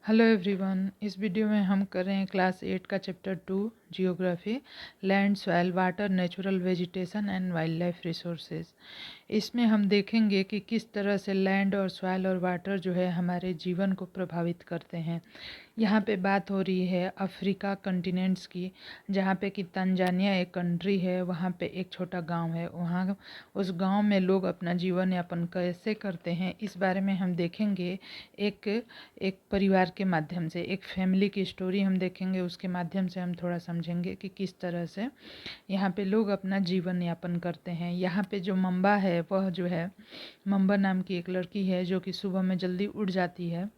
Hello everyone. इस video में हम कर रहे हैं क्लास 8 का chapter 2 geography, land, soil, water, natural vegetation and wild life resources. इसमें हम देखेंगे कि किस तरह से लैंड और सॉइल और वाटर जो है हमारे जीवन को प्रभावित करते हैं। यहाँ पे बात हो रही है अफ्रीका कंटिनेंट्स की, जहाँ पे कि तंजानिया एक कंट्री है। वहाँ पे एक छोटा गांव है। वहाँ उस गांव में लोग अपना जीवन यापन कैसे करते हैं, इस बारे में हम देखेंगे। एक एक परिवार के माध्यम से, एक फैमिली की स्टोरी हम देखेंगे। उसके माध्यम से हम थोड़ा समझेंगे कि किस तरह से यहाँ पे लोग अपना जीवन यापन करते हैं। यहाँ पे जो मम्बा है, वह जो है मम्बा नाम की एक लड़की है जो कि सुबह में जल्दी उठ जाती है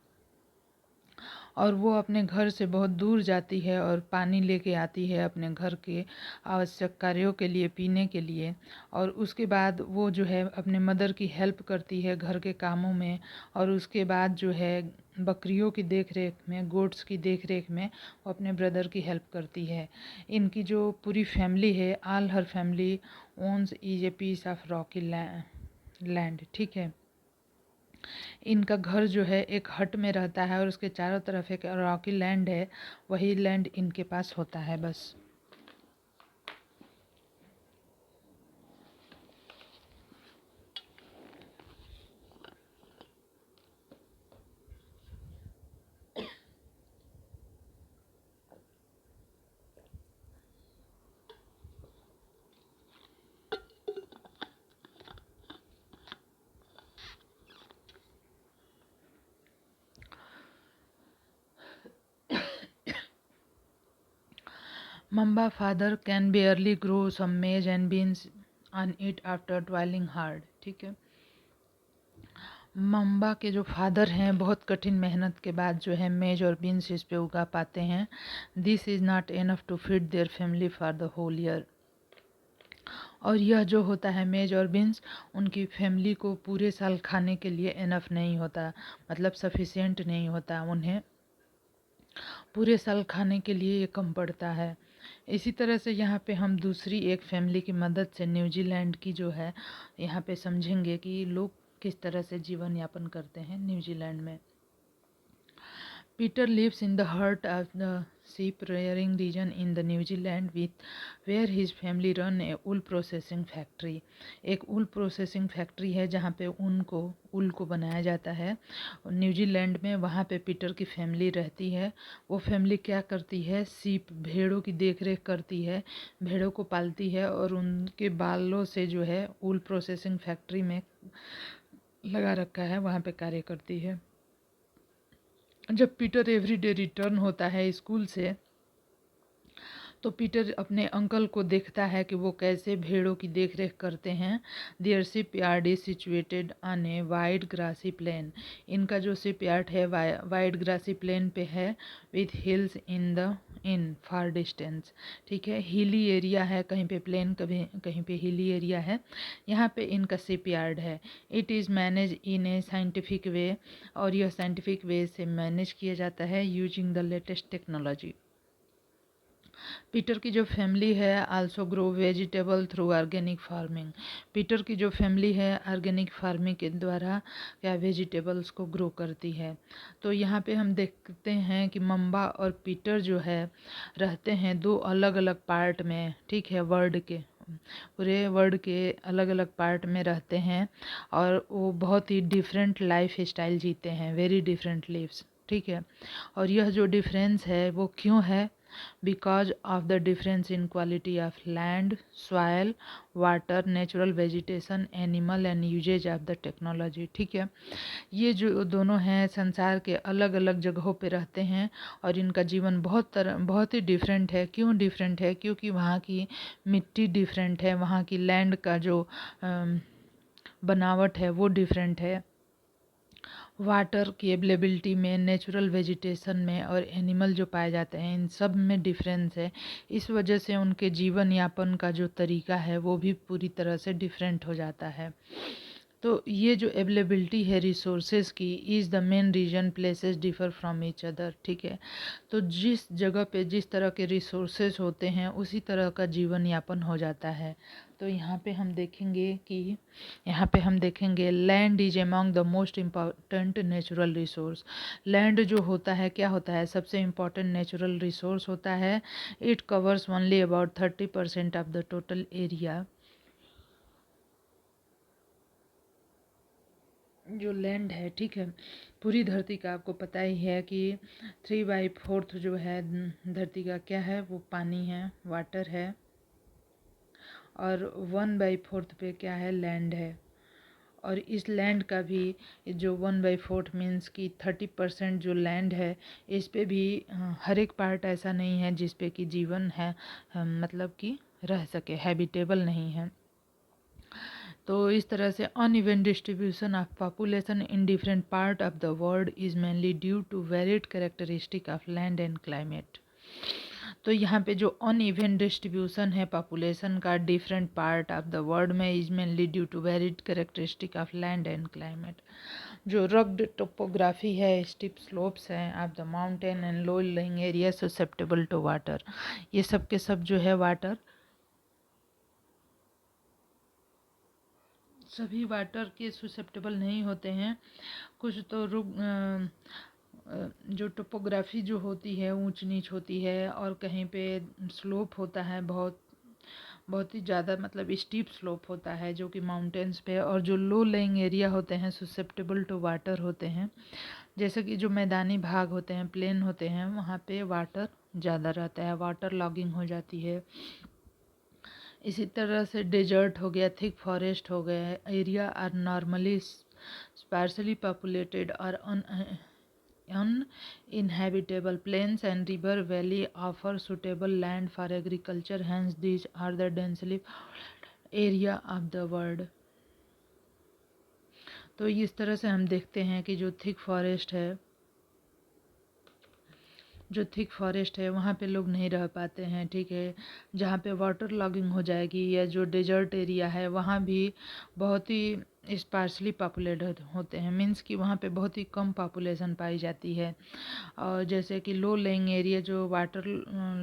और वो अपने घर से बहुत दूर जाती है और पानी लेके आती है अपने घर के आवश्यक कार्यों के लिए, पीने के लिए। और उसके बाद वो जो है अपने मदर की हेल्प करती है घर के कामों में। और उसके बाद जो है बकरियों की देख रेख में, गोट्स की देख रेख में वो अपने ब्रदर की हेल्प करती है। इनकी जो पूरी फैमिली है, all her family owns is a piece of rocky land. ठीक है। इनका घर जो है एक हट में रहता है और उसके चारों तरफ एक रॉकी लैंड है। वही लैंड इनके पास होता है बस। Mamba father can barely grow some maize and beans on it after toiling hard। ठीक है। मम्बा के जो फादर हैं बहुत कठिन मेहनत के बाद जो है मेज और बीन्स इस पे उगा पाते हैं। This is not enough to feed their family for the whole year. और यह जो होता है मेज और बीन्स, उनकी फैमिली को पूरे साल खाने के लिए इनफ नहीं होता, मतलब सफिशिएंट नहीं होता। उन्हें पूरे साल खाने के लिए ये कम पड़ता है। इसी तरह से यहाँ पे हम दूसरी एक फैमिली की मदद से न्यूजीलैंड की जो है यहाँ पे समझेंगे कि लोग किस तरह से जीवन यापन करते हैं न्यूजीलैंड में। Peter lives in the heart of the sheep rearing region in the New Zealand with where his family run a wool processing factory। एक wool processing factory है जहाँ पे ऊन को बनाया जाता है न्यूजीलैंड में। वहाँ पे पीटर की फैमिली रहती है। वो फैमिली क्या करती है, सीप भेड़ों की देख रेख करती है, भेड़ों को पालती है और उनके बालों से जो है वूल प्रोसेसिंग फैक्ट्री में लगा रखा है, वहाँ पे कार्य करती है। जब पीटर एवरीडे रिटर्न होता है स्कूल से, तो पीटर अपने अंकल को देखता है कि वो कैसे भेड़ों की देखरेख करते हैं। Their shipyard is situated on a wide grassy plain. इनका जो शिप यार्ड है वाइड ग्रासी प्लेन पे है, with hills in far distance. ठीक है। हिली एरिया है, कहीं पे प्लेन, कहीं पे हिली एरिया है। यहाँ पे इनका शिप यार्ड है। It is manage in A scientific way, और यह साइंटिफिक वे से मैनेज किया जाता है using the latest technology. Peter की जो फैमिली है also grow vegetable through organic farming. Peter की जो फैमिली है ऑर्गेनिक फार्मिंग के द्वारा क्या वेजिटेबल्स को ग्रो करती है। तो यहाँ पे हम देखते हैं कि मम्बा और पीटर जो है रहते हैं दो अलग अलग पार्ट में। ठीक है। वर्ल्ड के, पूरे वर्ल्ड के अलग अलग पार्ट में रहते हैं और वो बहुत ही डिफरेंट लाइफ स्टाइल जीते हैं, वेरी डिफरेंट लिव्स। ठीक है। और यह जो डिफरेंस है वो क्यों है, because of the difference in quality of land, soil, water, natural vegetation, animal and usage of the technology। ठीक है। ये जो दोनों हैं संसार के अलग अलग जगहों पे रहते हैं और इनका जीवन बहुत ही डिफरेंट है। क्यों डिफरेंट है? क्योंकि वहाँ की मिट्टी डिफरेंट है, वहाँ की लैंड का जो बनावट है वो डिफरेंट है। वाटर की अवेलेबिलिटी में, नेचुरल वेजिटेशन में और एनिमल जो पाए जाते हैं, इन सब में डिफरेंस है। इस वजह से उनके जीवन यापन का जो तरीका है वो भी पूरी तरह से डिफरेंट हो जाता है। तो ये जो अवेलेबिलिटी है रिसोर्सेज की is the main reason places differ from each other. ठीक है। तो जिस जगह पे जिस तरह के रिसोर्सेज होते हैं उसी तरह का जीवन यापन हो जाता है। तो यहाँ पे हम देखेंगे land is among the most important natural resource. Land जो होता है क्या होता है, सबसे इम्पॉर्टेंट नेचुरल रिसोर्स होता है। It covers only about 30% of the total area. जो लैंड है, ठीक है, पूरी धरती का आपको पता ही है कि 3/4 जो है धरती का क्या है, वो पानी है, वाटर है, और 1/4 पे क्या है, लैंड है। और इस लैंड का भी जो 1/4 मीन्स कि 30% जो लैंड है, इस पे भी हर एक पार्ट ऐसा नहीं है जिस पे कि जीवन है, मतलब कि रह सके, हैबिटेबल नहीं है। तो इस तरह से uneven distribution of population in different part of the world is mainly due to varied characteristic of land and climate. तो यहाँ पे जो अनइवन डिस्ट्रीब्यूशन है पॉपुलेशन का different part of the world में is mainly due to varied characteristic of land and climate. जो rugged topography है, steep slopes हैं of the mountain and low lying area susceptible to water, ये सब के सब जो है वाटर, सभी वाटर के ससेप्टेबल नहीं होते हैं। कुछ तो जो टोपोग्राफी जो होती है ऊंच नीच होती है, और कहीं पे स्लोप होता है, बहुत ही ज़्यादा मतलब स्टीप स्लोप होता है जो कि माउंटेन्स पे, और जो लो लेइंग एरिया होते हैं ससेप्टेबल टू वाटर होते हैं। जैसे कि जो मैदानी भाग होते हैं, प्लेन होते हैं, वहाँ पे वाटर ज़्यादा रहता है, वाटर लॉगिंग हो जाती है। इसी तरह से डेजर्ट हो गया, थिक फॉरेस्ट हो गया, area are normally sparsely populated और uninhabitable. Plains and river valley offer suitable land for agriculture, hence these are the densely populated area of the world. तो इस तरह से हम देखते हैं कि जो थिक फॉरेस्ट है वहाँ पे लोग नहीं रह पाते हैं, ठीक है। जहाँ पे वाटर लॉगिंग हो जाएगी, या जो डेजर्ट एरिया है वहाँ भी बहुत ही स्पार्सली पॉपुलेटेड होते हैं, मीन्स कि वहाँ पे बहुत ही कम पॉपुलेशन पाई जाती है। और जैसे कि लो लेइंग एरिया जो वाटर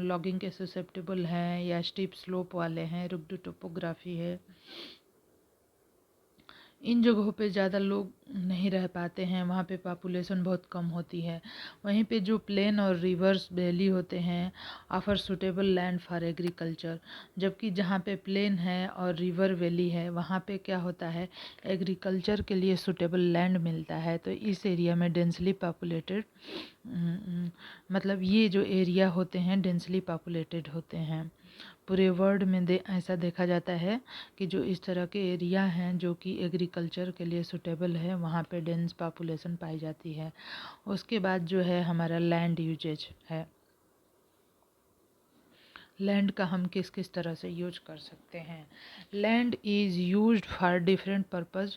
लॉगिंग के ससेप्टेबल हैं, या स्टीप स्लोप वाले हैं, रुग्ड टोपोग्राफी है, इन जगहों पे ज़्यादा लोग नहीं रह पाते हैं, वहाँ पे पॉपुलेशन बहुत कम होती है। वहीं पे जो प्लेन और रिवर्स वैली होते हैं offer suitable land for agriculture, जबकि जहाँ पे प्लेन है और रिवर वैली है वहाँ पे क्या होता है, एग्रीकल्चर के लिए सूटेबल लैंड मिलता है। तो इस एरिया में डेंसली पॉपुलेटेड, मतलब ये जो एरिया होते हैं डेंसली पॉपुलेटेड होते हैं। पूरे वर्ल्ड में ऐसा देखा जाता है कि जो इस तरह के एरिया हैं जो कि एग्रीकल्चर के लिए सूटेबल है, वहाँ पे डेंस पॉपुलेशन पाई जाती है। उसके बाद जो है हमारा लैंड यूजेज है। लैंड का हम किस किस तरह से यूज कर सकते हैं। Land is used for different purpose.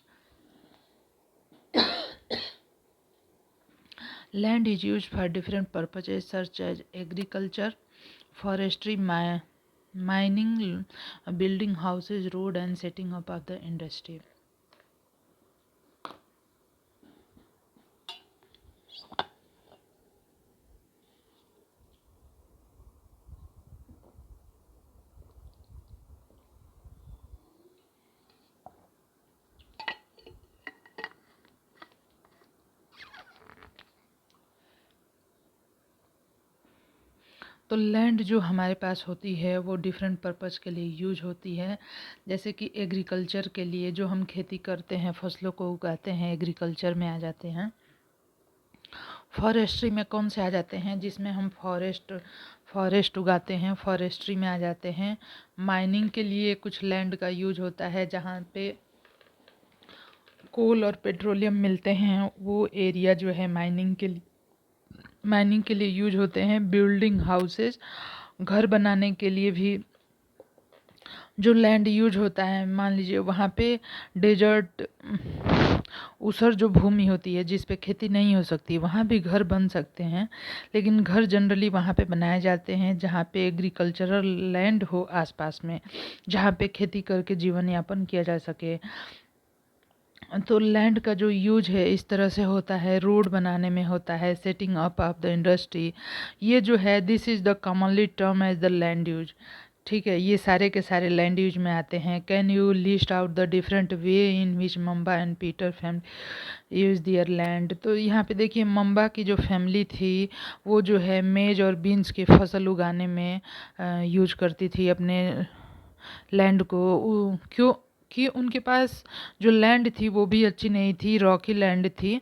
Land is used for different purposes such as agriculture, forestry, mining, building houses, road and setting up of the industry. तो लैंड जो हमारे पास होती है वो डिफरेंट पर्पज़ के लिए यूज होती है। जैसे कि एग्रीकल्चर के लिए जो हम खेती करते हैं, फसलों को उगाते हैं, एग्रीकल्चर में आ जाते हैं। फॉरेस्ट्री में कौन से आ जाते हैं, जिसमें हम फॉरेस्ट उगाते हैं, फॉरेस्ट्री में आ जाते हैं। माइनिंग के लिए कुछ लैंड का यूज होता है, जहाँ पे कोल और पेट्रोलियम मिलते हैं, वो एरिया जो है माइनिंग के लिए यूज होते हैं। बिल्डिंग हाउसेस, घर बनाने के लिए भी जो लैंड यूज होता है, मान लीजिए वहाँ पे डेजर्ट, ऊसर जो भूमि होती है जिस पे खेती नहीं हो सकती, वहाँ भी घर बन सकते हैं। लेकिन घर जनरली वहाँ पे बनाए जाते हैं जहाँ पे एग्रीकल्चरल लैंड हो आसपास में, जहाँ पे खेती करके जीवन यापन किया जा सके। तो लैंड का जो यूज है इस तरह से होता है, रोड बनाने में होता है, setting up of the industry, ये जो है this is the commonly term as the land use. ठीक है, ये सारे के सारे लैंड यूज में आते हैं। Can you list out the different way in which Mamba and Peter family use their land. तो यहाँ पे देखिए, मम्बा की जो फैमिली थी वो जो है मेज और बीन्स की फसल उगाने में यूज करती थी अपने लैंड को। क्यों कि उनके पास जो लैंड थी वो भी अच्छी नहीं थी, रॉकी लैंड थी।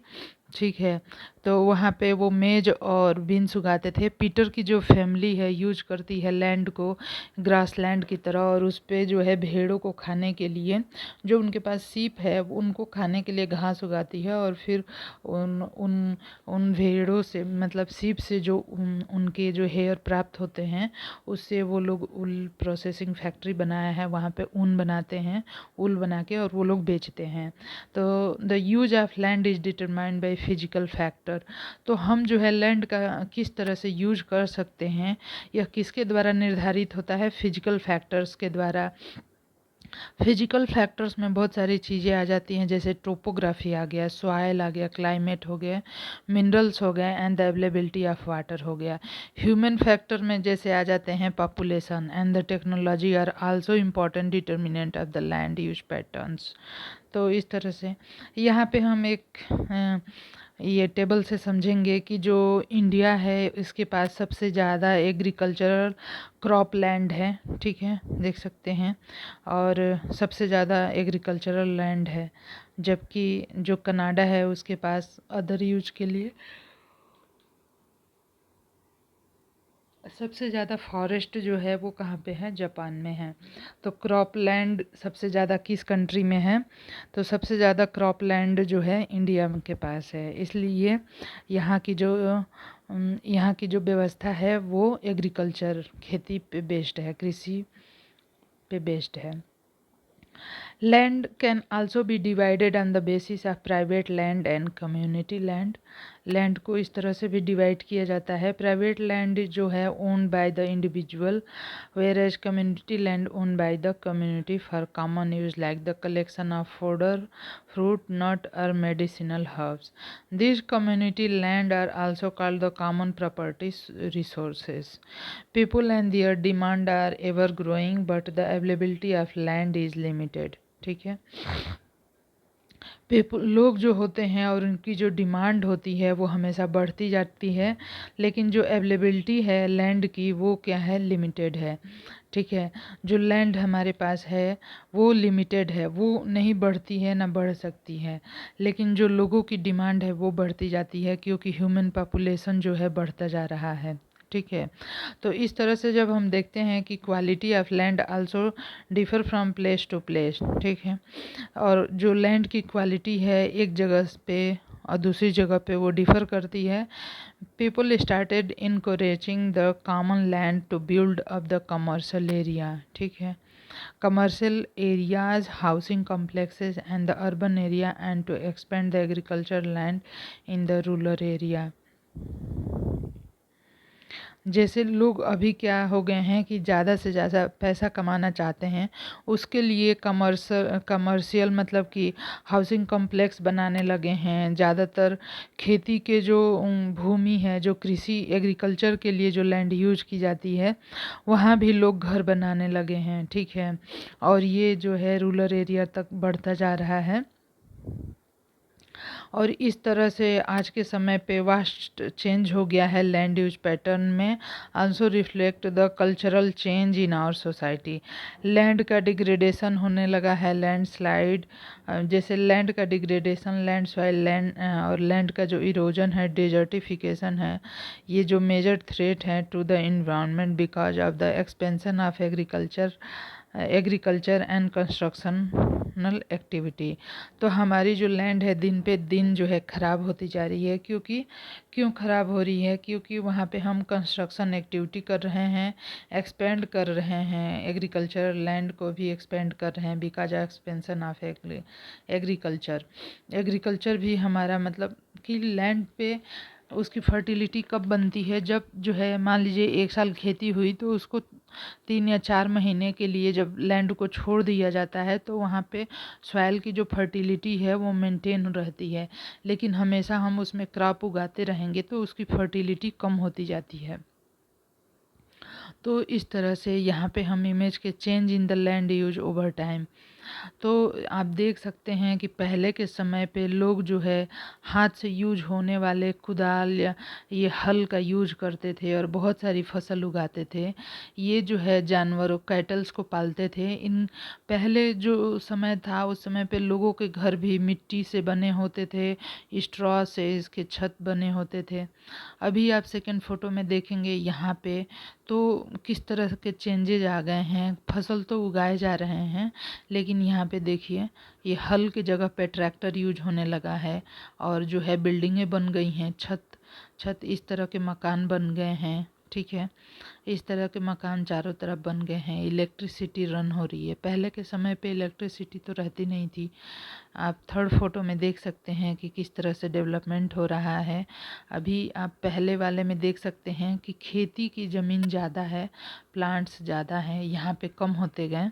ठीक है, तो वहाँ पे वो मेज और बीन्स उगाते थे। पीटर की जो फैमिली है यूज करती है लैंड को ग्रास लैंड की तरह, और उस पे जो है भेड़ों को खाने के लिए, जो उनके पास सीप है उनको खाने के लिए घास उगाती है, और फिर उन उन उन भेड़ों से मतलब सीप से जो उनके जो हेयर प्राप्त होते हैं उससे वो लोग ऊल प्रोसेसिंग फैक्ट्री बनाया है, वहाँ पे ऊन बनाते हैं, ऊल बना के और वो लोग बेचते हैं। तो the use of land is determined by physical factor. तो हम जो है लैंड का किस तरह से यूज कर सकते हैं, यह किसके द्वारा निर्धारित होता है? फिजिकल फैक्टर्स के द्वारा। फिजिकल फैक्टर्स में बहुत सारी चीज़ें आ जाती हैं, जैसे टोपोग्राफी आ गया, सॉइल आ गया, क्लाइमेट हो गया, मिनरल्स हो गए and the availability of water हो गया। ह्यूमन फैक्टर में जैसे आ जाते हैं population and the technology are also important determinant of the land use patterns. तो इस तरह से यहाँ पे हम एक ये टेबल से समझेंगे कि जो इंडिया है इसके पास सबसे ज़्यादा एग्रीकल्चरल क्रॉप लैंड है। ठीक है, देख सकते हैं, और सबसे ज़्यादा एग्रीकल्चरल लैंड है, जबकि जो कनाडा है उसके पास अदर यूज के लिए सबसे ज़्यादा फॉरेस्ट जो है वो कहाँ पे है? जापान में है। तो क्रॉप लैंड सबसे ज़्यादा किस कंट्री में है? तो सबसे ज़्यादा क्रॉप लैंड जो है इंडिया के पास है। इसलिए यहाँ की जो व्यवस्था है वो एग्रीकल्चर, खेती पे बेस्ड है, कृषि पे बेस्ड है। Land can also be divided on the basis of private land and community land. Land को इस तरह से भी डिवाइड किया जाता है। प्राइवेट लैंड जो है owned by the individual, whereas community land owned by the community for common use like the collection of fodder, fruit, nut or medicinal herbs. These community land are also called the common property resources. People and their demand are ever growing, but the availability of land is limited. ठीक है, लोग जो होते हैं और उनकी जो demand होती है वो हमेशा बढ़ती जाती है, लेकिन जो अवेलेबिलिटी है लैंड की वो क्या है? लिमिटेड है। ठीक है, जो लैंड हमारे पास है वो लिमिटेड है, वो नहीं बढ़ती है ना बढ़ सकती है, लेकिन जो लोगों की डिमांड है वो बढ़ती जाती है, क्योंकि ह्यूमन पॉपुलेशन जो है बढ़ता जा रहा है। ठीक है, तो इस तरह से जब हम देखते हैं कि quality of land also differ from place to place. ठीक है, और जो लैंड की क्वालिटी है एक जगह पे और दूसरी जगह पे वो डिफ़र करती है। People started encouraging the common land to build up the commercial area. ठीक है, commercial areas, housing complexes and the urban area, and to expand the agricultural land in the rural area। जैसे लोग अभी क्या हो गए हैं कि ज़्यादा से ज़्यादा पैसा कमाना चाहते हैं, उसके लिए कमर्शियल मतलब कि हाउसिंग कॉम्प्लेक्स बनाने लगे हैं। ज़्यादातर खेती के जो भूमि है, जो कृषि एग्रीकल्चर के लिए जो लैंड यूज की जाती है, वहाँ भी लोग घर बनाने लगे हैं। ठीक है, और ये जो है रूरल एरिया तक बढ़ता जा रहा है। और इस तरह से आज के समय पे वास्ट चेंज हो गया है लैंड यूज पैटर्न में। Also reflect the cultural change in our society. Land का डिग्रेडेशन होने लगा है, लैंडस्लाइड, जैसे लैंड का डिग्रेडेशन, लैंड सॉइल लैंड और लैंड का जो इरोजन है, डेजर्टिफिकेशन है, ये जो मेजर थ्रेट है to the environment because of the expansion of agriculture and constructional activity. तो हमारी जो लैंड है दिन पे दिन जो है ख़राब होती जा रही है। क्यों ख़राब हो रही है? क्योंकि वहाँ पे हम कंस्ट्रक्शन एक्टिविटी कर रहे हैं, एक्सपेंड कर रहे हैं, एग्रीकल्चर लैंड को भी एक्सपेंड कर रहे हैं because of expansion of agriculture. Agriculture भी हमारा मतलब कि लैंड पे उसकी फर्टिलिटी कब बनती है? जब जो है मान लीजिए 1 साल खेती हुई तो उसको 3 या 4 महीने के लिए जब लैंड को छोड़ दिया जाता है तो वहाँ पे सॉइल की जो फर्टिलिटी है वो मेंटेन रहती है। लेकिन हमेशा हम उसमें क्रॉप उगाते रहेंगे तो उसकी फर्टिलिटी कम होती जाती है। तो इस तरह से यहाँ पे हम इमेज के change in the land use over time, तो आप देख सकते हैं कि पहले के समय पे लोग जो है हाथ से यूज होने वाले कुदाल या ये हल का यूज करते थे और बहुत सारी फसल उगाते थे। ये जो है जानवरों कैटल्स को पालते थे। इन पहले जो समय था उस समय पे लोगों के घर भी मिट्टी से बने होते थे, स्ट्रॉ से इसके छत बने होते थे। अभी आप सेकंड फोटो में देखेंगे यहाँ पे तो किस तरह के चेंजेज आ गए हैं। फसल तो उगाए जा रहे हैं लेकिन यहाँ पे देखिए ये हल की जगह पे ट्रैक्टर यूज होने लगा है और जो है बिल्डिंगें बन गई हैं, छत छत इस तरह के मकान बन गए हैं। ठीक है, इस तरह के मकान चारों तरफ बन गए हैं। इलेक्ट्रिसिटी रन हो रही है। पहले के समय पे इलेक्ट्रिसिटी तो रहती नहीं थी। आप थर्ड फोटो में देख सकते हैं कि किस तरह से डेवलपमेंट हो रहा है। अभी आप पहले वाले में देख सकते हैं कि खेती की ज़मीन ज़्यादा है, प्लांट्स ज़्यादा हैं, यहाँ पे कम होते गए।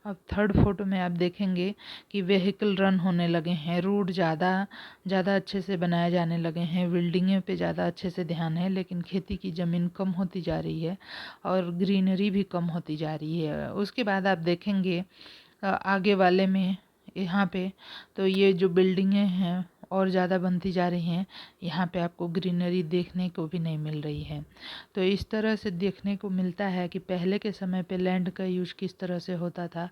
अब थर्ड फोटो में आप देखेंगे कि व्हीकल रन होने लगे हैं, रोड ज़्यादा अच्छे से बनाए जाने लगे हैं, बिल्डिंगें पे ज़्यादा अच्छे से ध्यान है, लेकिन खेती की ज़मीन कम होती जा रही है और ग्रीनरी भी कम होती जा रही है। उसके बाद आप देखेंगे आगे वाले में यहाँ पे तो ये जो बिल्डिंगें हैं और ज़्यादा बनती जा रही हैं, यहाँ पे आपको ग्रीनरी देखने को भी नहीं मिल रही है। तो इस तरह से देखने को मिलता है कि पहले के समय पे लैंड का यूज किस तरह से होता था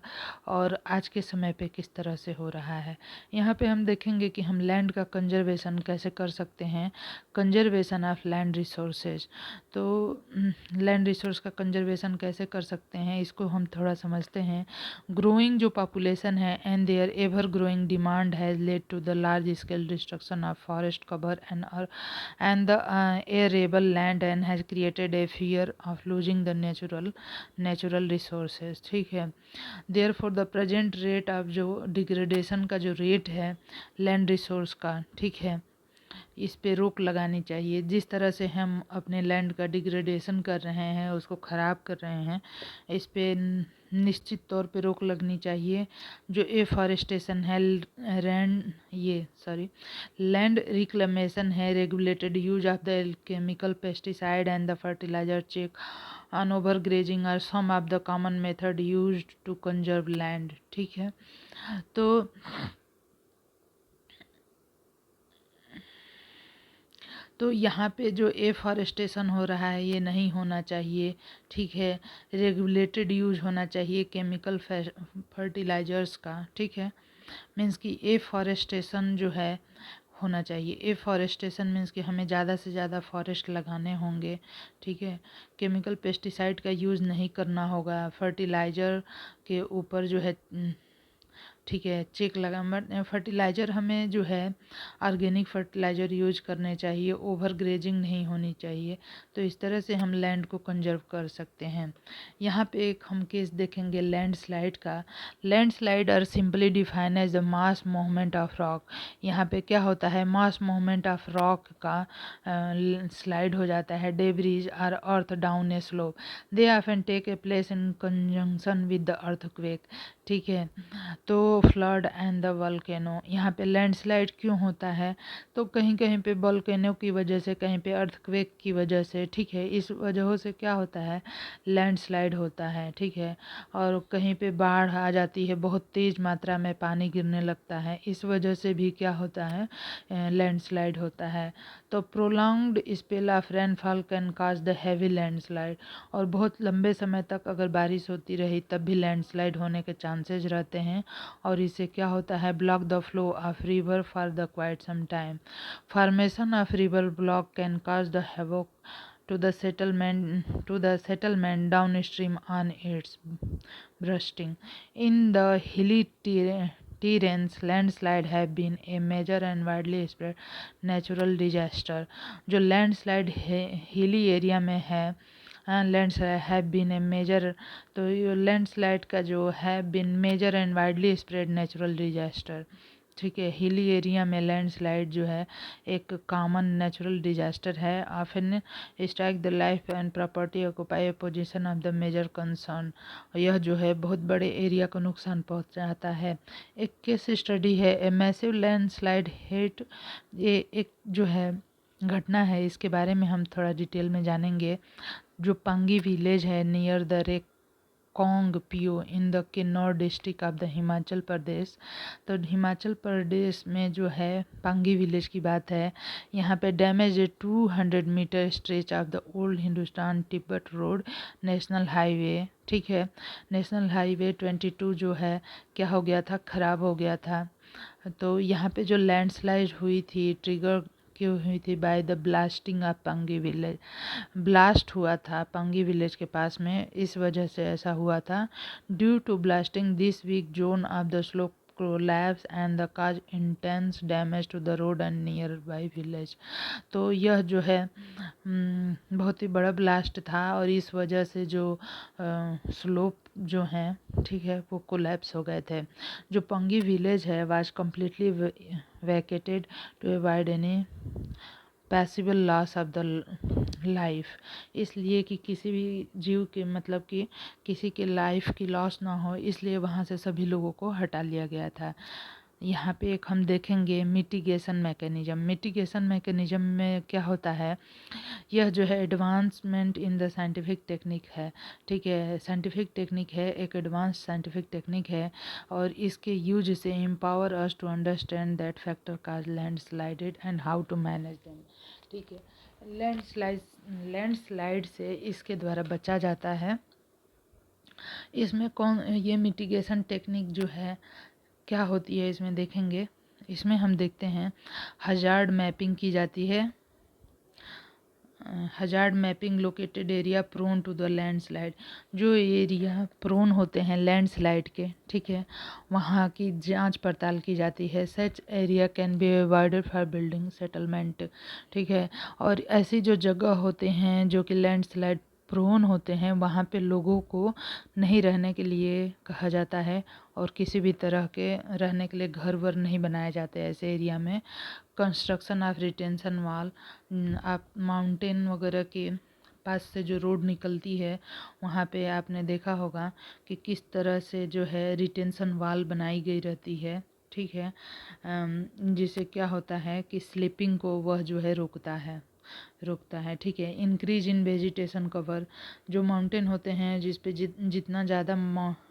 और आज के समय पे किस तरह से हो रहा है। यहाँ पे हम देखेंगे कि हम लैंड का कंजर्वेशन कैसे कर सकते हैं, कंजर्वेशन ऑफ लैंड रिसोर्सेज। तो लैंड रिसोर्स का कंजर्वेशन कैसे कर सकते हैं इसको हम थोड़ा समझते हैं। ग्रोइंग जो पॉपुलेशन है and there ever growing demand has led to the large scale destruction of forest cover and the arable land and has created a fear of losing the natural resources। ठीक है, therefore the present rate of जो degradation का जो rate है land resource का, ठीक है, इस पे रोक लगानी चाहिए। जिस तरह से हम अपने लैंड का डिग्रेडेशन कर रहे हैं, उसको ख़राब कर रहे हैं, इस पे निश्चित तौर पे रोक लगनी चाहिए। जो एफॉरेस्टेशन है, लैंड रिक्लेमेशन है, regulated use of the chemical pesticide and the fertiliser, check on over grazing are some of the common method used to conserve land. ठीक है, तो यहाँ पे जो एफॉरेस्टेशन हो रहा है ये नहीं होना चाहिए। ठीक है, रेगुलेटेड यूज होना चाहिए केमिकल फर्टिलाइजर्स का। ठीक है, मीन्स कि एफॉरेस्टेशन जो है होना चाहिए। एफॉरेस्टेशन मीन्स कि हमें ज़्यादा से ज़्यादा फॉरेस्ट लगाने होंगे। ठीक है, केमिकल पेस्टिसाइड का यूज़ नहीं करना होगा। फर्टिलाइज़र के ऊपर जो है ठीक है चेक लगा, बट फर्टिलाइज़र हमें जो है ऑर्गेनिक फर्टिलाइज़र यूज करने चाहिए, ओवर ग्रेजिंग नहीं होनी चाहिए। तो इस तरह से हम लैंड को कंजर्व कर सकते हैं। यहाँ पे एक हम केस देखेंगे लैंडस्लाइड का। Landslide are simply define as the mass movement of rock. यहाँ पे क्या होता है, मास मूवमेंट ऑफ रॉक का स्लाइड हो जाता है। Debris or earth down a slope, they often take a place in conjunction with the earthquake. ठीक है, तो फ्लड एंड द वल्केनो, यहाँ पे लैंडस्लाइड क्यों होता है, तो कहीं कहीं पे वल्केनो की वजह से, कहीं पे अर्थक्वेक की वजह से। ठीक है, इस वजहों से क्या होता है, लैंडस्लाइड होता है। ठीक है, और कहीं पे बाढ़ आ जाती है, बहुत तेज़ मात्रा में पानी गिरने लगता है, इस वजह से भी क्या होता है, लैंडस्लाइड होता है। तो prolonged spell of rainfall can cause the heavy landslide, और बहुत लंबे समय तक अगर बारिश होती रही तब भी लैंडस्लाइड होने के चांसेस रहते हैं। और इससे क्या होता है, block the flow of river for the quite some time. Formation of river block can cause the havoc to the settlement downstream on its bursting. In the hilly terrains, landslide have been a major and widely spread natural disaster। जो landslide hilly area में है, landslide have been a major, तो ये landslide का जो है been major and widely spread natural disaster. ठीक है, हिली एरिया में लैंडस्लाइड जो है एक कॉमन नेचुरल डिजास्टर है। Often strike the life and property, occupy a position of the major concern. यह जो है बहुत बड़े एरिया को नुकसान पहुंचाता है। एक केस स्टडी है, ए मैसिव लैंडस्लाइड हिट, ये एक जो है घटना है इसके बारे में हम थोड़ा डिटेल में जानेंगे। जो पंगी विलेज है नियर द कोंग पियो in the Kinnaur district of the Himachal Pradesh. तो हिमाचल प्रदेश में जो है पांगी विलेज की बात है। यहाँ पे damage 200 metre stretch of the old Hindustan Tibet road national highway. ठीक है, नेशनल हाईवे 22 जो है क्या हो गया था, ख़राब हो गया था। तो यहाँ पे जो लैंडस्लाइड हुई थी ट्रिगर क्यों हुई थी, by the blasting of Pangi village. Blast हुआ था पंगी विलेज के पास में, इस वजह से ऐसा हुआ था। Due to blasting this weak zone of the slope collapse and the cause intense damage to the road and nearby village। तो यह जो है बहुत ही बड़ा ब्लास्ट था और इस वजह से जो स्लोप जो हैं ठीक है वो कोलैप्स हो गए थे। जो पंगी विलेज है was completely vacated to avoid any possible loss of the life, इसलिए कि किसी भी जीव के मतलब कि किसी के लाइफ की लॉस ना हो, इसलिए वहाँ से सभी लोगों को हटा लिया गया था। यहाँ पे एक हम देखेंगे मिटिगेशन मैकेनिज्म। मिटिगेशन मैकेनिज्म में क्या होता है, यह जो है advancement in the scientific technique है। ठीक है, साइंटिफिक टेक्निक है, एक एडवांस साइंटिफिक टेक्निक है और इसके यूज से empower us to understand that factor cause landslided and how to manage them. ठीक है, लैंडस्लाइड से इसके द्वारा बचा जाता है। इसमें कौन ये मिटिगेशन टेक्निक जो है क्या होती है इसमें देखेंगे। इसमें हम देखते हैं हजार्ड मैपिंग की जाती है। Hazard mapping located area prone to the landslide. जो एरिया प्रोन होते हैं लैंडस्लाइड के, ठीक है, वहाँ की जांच पड़ताल की जाती है। Such area can be avoided for building settlement. ठीक है, और ऐसी जो जगह होते हैं जो कि लैंडस्लाइड प्रोन होते हैं वहाँ पे लोगों को नहीं रहने के लिए कहा जाता है और किसी भी तरह के रहने के लिए घर वर नहीं बनाए जाते ऐसे एरिया में। कंस्ट्रक्शन ऑफ रिटेंशन वाल, आप माउंटेन वगैरह के पास से जो रोड निकलती है वहाँ पे आपने देखा होगा कि किस तरह से जो है रिटेंशन वाल बनाई गई रहती है। ठीक है, जिससे क्या होता है कि स्लिपिंग को वह जो है रोकता है। ठीक है, इंक्रीज इन वेजिटेशन कवर। जो माउंटेन होते हैं जिस पे जितना ज़्यादा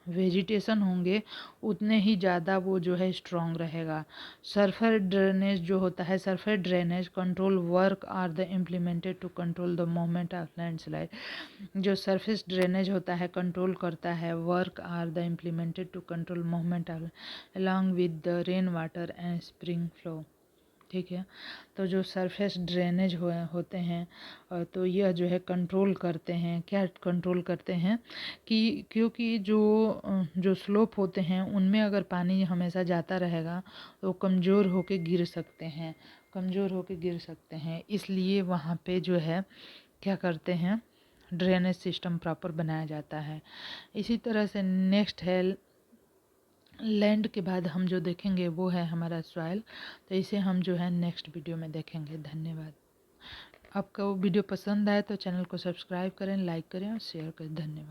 वेजिटेशन होंगे उतने ही ज़्यादा वो जो है स्ट्रॉन्ग रहेगा। सरफेस ड्रेनेज जो होता है, surface drainage control work are the implemented to control the movement of landslide. जो सरफेस ड्रेनेज होता है कंट्रोल करता है, work are the implemented to control movement of along with the rain water and spring flow. ठीक है, तो जो surface drainage होते हैं तो यह जो है कंट्रोल करते हैं। क्या कंट्रोल करते हैं कि क्योंकि जो स्लोप होते हैं उनमें अगर पानी हमेशा जाता रहेगा तो कमज़ोर होके गिर सकते हैं, इसलिए वहाँ पे जो है क्या करते हैं, ड्रेनेज सिस्टम प्रॉपर बनाया जाता है। इसी तरह से नेक्स्ट है लैंड के बाद हम जो देखेंगे वो है हमारा सॉइल। तो इसे हम जो है नेक्स्ट वीडियो में देखेंगे। धन्यवाद। आपको वीडियो पसंद आए तो चैनल को सब्सक्राइब करें, लाइक करें और शेयर करें। धन्यवाद।